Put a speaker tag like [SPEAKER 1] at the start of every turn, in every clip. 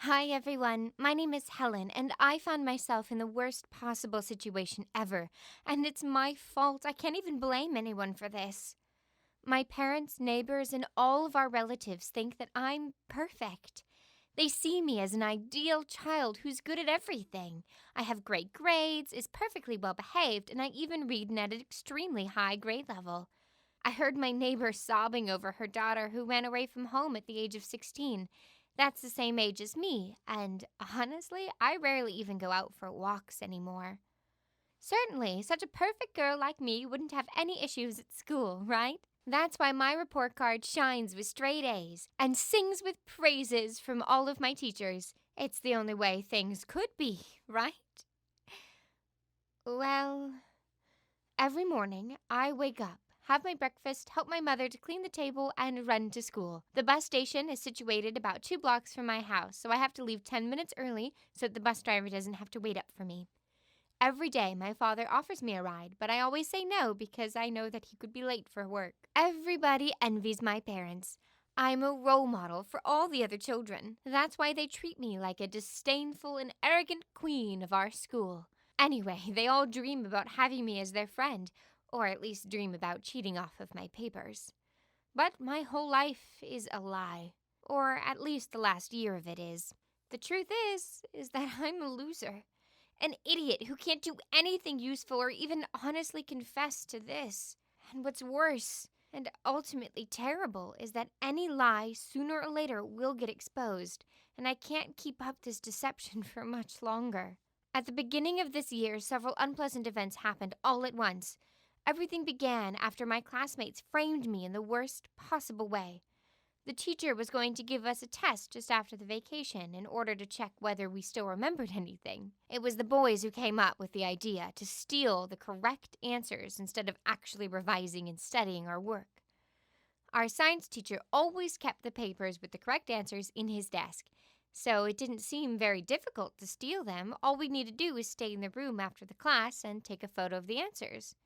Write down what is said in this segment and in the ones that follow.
[SPEAKER 1] Hi everyone, my name is Helen, and I found myself in the worst possible situation ever, and it's my fault. I can't even blame anyone for this. My parents, neighbors, and all of our relatives think that I'm perfect. They see me as an ideal child who's good at everything. I have great grades, is perfectly well behaved, and I even read at an extremely high grade level. I heard my neighbor sobbing over her daughter who ran away from home at the age of 16. That's the same age as me, and honestly, I rarely even go out for walks anymore. Certainly, such a perfect girl like me wouldn't have any issues at school, right? That's why my report card shines with straight A's and sings with praises from all of my teachers. It's the only way things could be, right? Well, every morning, I wake up, have my breakfast, help my mother to clean the table, and run to school. The bus station is situated about 2 blocks from my house, so I have to leave 10 minutes early so that the bus driver doesn't have to wait up for me. Every day, my father offers me a ride, but I always say no because I know that he could be late for work. Everybody envies my parents. I'm a role model for all the other children. That's why they treat me like a disdainful and arrogant queen of our school. Anyway, they all dream about having me as their friend, or at least dream about cheating off of my papers. But my whole life is a lie, or at least the last year of it is. The truth is that I'm a loser. An idiot who can't do anything useful or even honestly confess to this. And what's worse, and ultimately terrible, is that any lie sooner or later will get exposed, and I can't keep up this deception for much longer. At the beginning of this year, several unpleasant events happened all at once. Everything began after my classmates framed me in the worst possible way. The teacher was going to give us a test just after the vacation in order to check whether we still remembered anything. It was the boys who came up with the idea to steal the correct answers instead of actually revising and studying our work. Our science teacher always kept the papers with the correct answers in his desk, so it didn't seem very difficult to steal them. All we needed to do was stay in the room after the class and take a photo of the answers.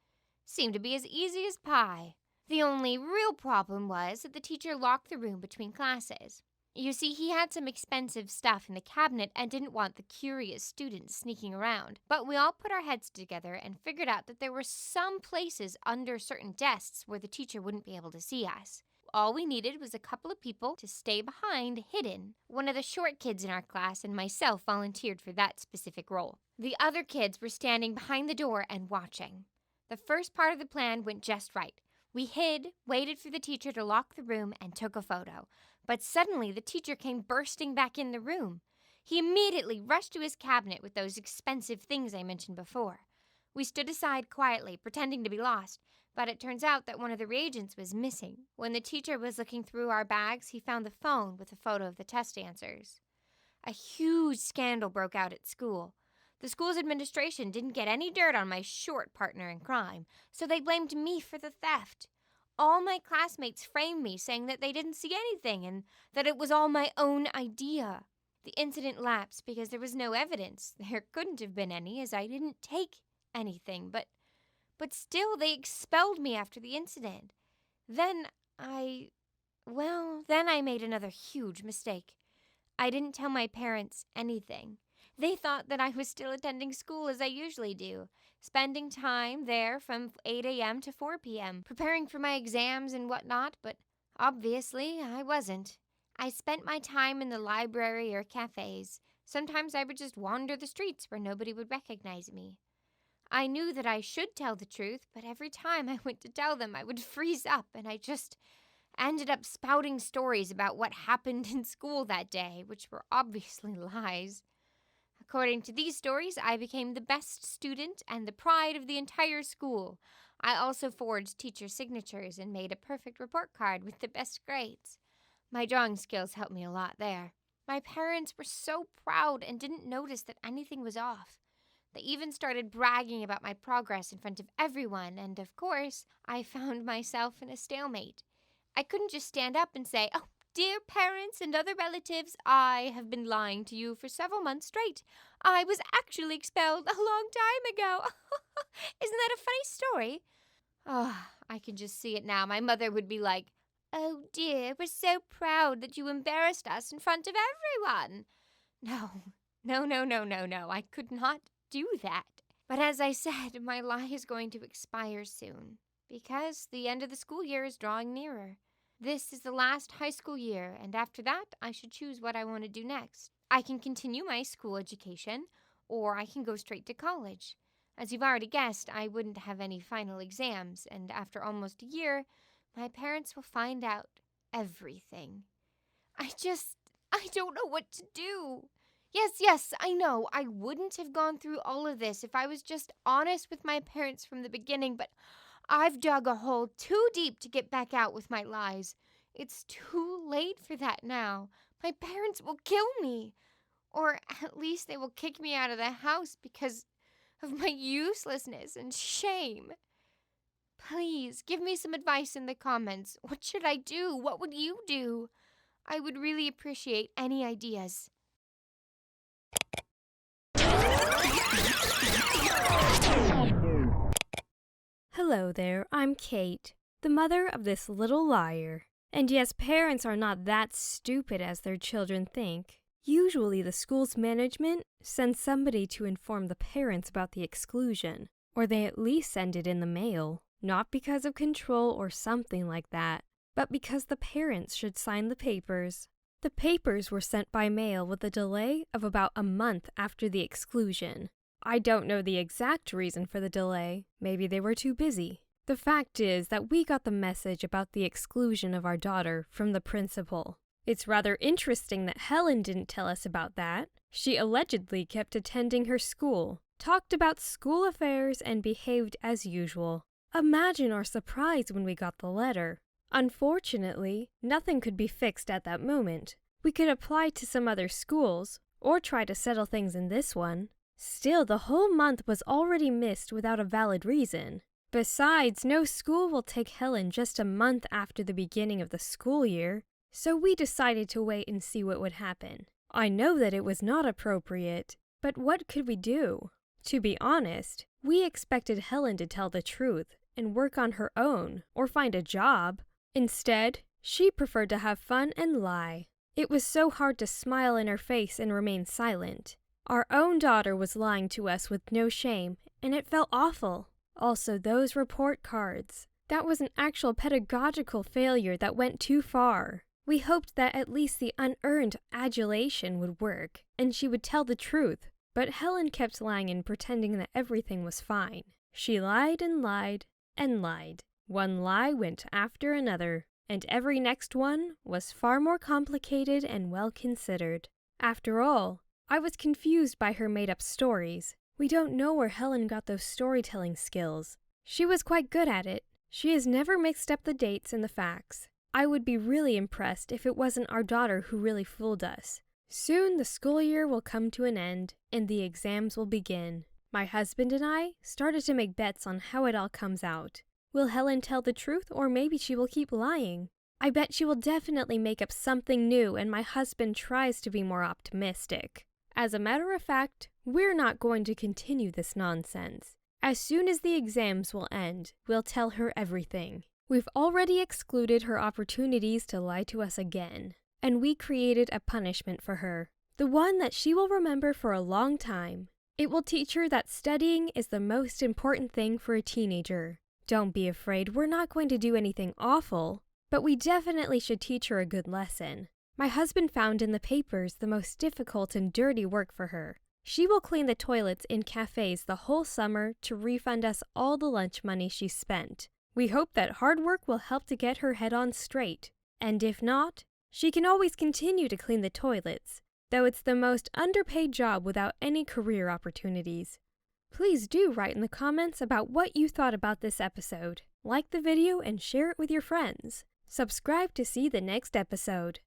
[SPEAKER 1] Seemed to be as easy as pie. The only real problem was that the teacher locked the room between classes. You see, he had some expensive stuff in the cabinet and didn't want the curious students sneaking around. But we all put our heads together and figured out that there were some places under certain desks where the teacher wouldn't be able to see us. All we needed was a couple of people to stay behind, hidden. One of the short kids in our class and myself volunteered for that specific role. The other kids were standing behind the door and watching. The first part of the plan went just right. We hid, waited for the teacher to lock the room, and took a photo. But suddenly the teacher came bursting back in the room. He immediately rushed to his cabinet with those expensive things I mentioned before. We stood aside quietly, pretending to be lost, but it turns out that one of the reagents was missing. When the teacher was looking through our bags, he found the phone with a photo of the test answers. A huge scandal broke out at school. The school's administration didn't get any dirt on my short partner in crime, so they blamed me for the theft. All my classmates framed me, saying that they didn't see anything and that it was all my own idea. The incident lapsed because there was no evidence. There couldn't have been any, as I didn't take anything, but still they expelled me after the incident. Then I made another huge mistake. I didn't tell my parents anything. They thought that I was still attending school as I usually do, spending time there from 8 a.m. to 4 p.m., preparing for my exams and whatnot, but obviously I wasn't. I spent my time in the library or cafes. Sometimes I would just wander the streets where nobody would recognize me. I knew that I should tell the truth, but every time I went to tell them, I would freeze up and I just ended up spouting stories about what happened in school that day, which were obviously lies. According to these stories, I became the best student and the pride of the entire school. I also forged teacher signatures and made a perfect report card with the best grades. My drawing skills helped me a lot there. My parents were so proud and didn't notice that anything was off. They even started bragging about my progress in front of everyone, and of course, I found myself in a stalemate. I couldn't just stand up and say, "Oh, dear parents and other relatives, I have been lying to you for several months straight. I was actually expelled a long time ago." Isn't that a funny story? Oh, I can just see it now. My mother would be like, "Oh dear, we're so proud that you embarrassed us in front of everyone." No, no. I could not do that. But as I said, my lie is going to expire soon because the end of the school year is drawing nearer. This is the last high school year, and after that, I should choose what I want to do next. I can continue my school education, or I can go straight to college. As you've already guessed, I wouldn't have any final exams, and after almost a year, my parents will find out everything. I don't know what to do. Yes, I know. I wouldn't have gone through all of this if I was just honest with my parents from the beginning, but I've dug a hole too deep to get back out with my lies. It's too late for that now. My parents will kill me. Or at least they will kick me out of the house because of my uselessness and shame. Please give me some advice in the comments. What should I do? What would you do? I would really appreciate any ideas.
[SPEAKER 2] Hello there, I'm Kate, the mother of this little liar. And yes, parents are not that stupid as their children think. Usually the school's management sends somebody to inform the parents about the exclusion, or they at least send it in the mail, not because of control or something like that, but because the parents should sign the papers. The papers were sent by mail with a delay of about a month after the exclusion. I don't know the exact reason for the delay. Maybe they were too busy. The fact is that we got the message about the exclusion of our daughter from the principal. It's rather interesting that Helen didn't tell us about that. She allegedly kept attending her school, talked about school affairs, and behaved as usual. Imagine our surprise when we got the letter. Unfortunately, nothing could be fixed at that moment. We could apply to some other schools, or try to settle things in this one. Still, the whole month was already missed without a valid reason. Besides, no school will take Helen just a month after the beginning of the school year, so we decided to wait and see what would happen. I know that it was not appropriate, but what could we do? To be honest, we expected Helen to tell the truth and work on her own or find a job. Instead, she preferred to have fun and lie. It was so hard to smile in her face and remain silent. Our own daughter was lying to us with no shame, and it felt awful. Also, those report cards. That was an actual pedagogical failure that went too far. We hoped that at least the unearned adulation would work, and she would tell the truth. But Helen kept lying and pretending that everything was fine. She lied and lied and lied. One lie went after another, and every next one was far more complicated and well considered. After all, I was confused by her made-up stories. We don't know where Helen got those storytelling skills. She was quite good at it. She has never mixed up the dates and the facts. I would be really impressed if it wasn't our daughter who really fooled us. Soon the school year will come to an end, and the exams will begin. My husband and I started to make bets on how it all comes out. Will Helen tell the truth, or maybe she will keep lying? I bet she will definitely make up something new, and my husband tries to be more optimistic. As a matter of fact, we're not going to continue this nonsense. As soon as the exams will end, we'll tell her everything. We've already excluded her opportunities to lie to us again, and we created a punishment for her, the one that she will remember for a long time. It will teach her that studying is the most important thing for a teenager. Don't be afraid, we're not going to do anything awful, but we definitely should teach her a good lesson. My husband found in the papers the most difficult and dirty work for her. She will clean the toilets in cafes the whole summer to refund us all the lunch money she spent. We hope that hard work will help to get her head on straight. And if not, she can always continue to clean the toilets, though it's the most underpaid job without any career opportunities. Please do write in the comments about what you thought about this episode. Like the video and share it with your friends. Subscribe to see the next episode.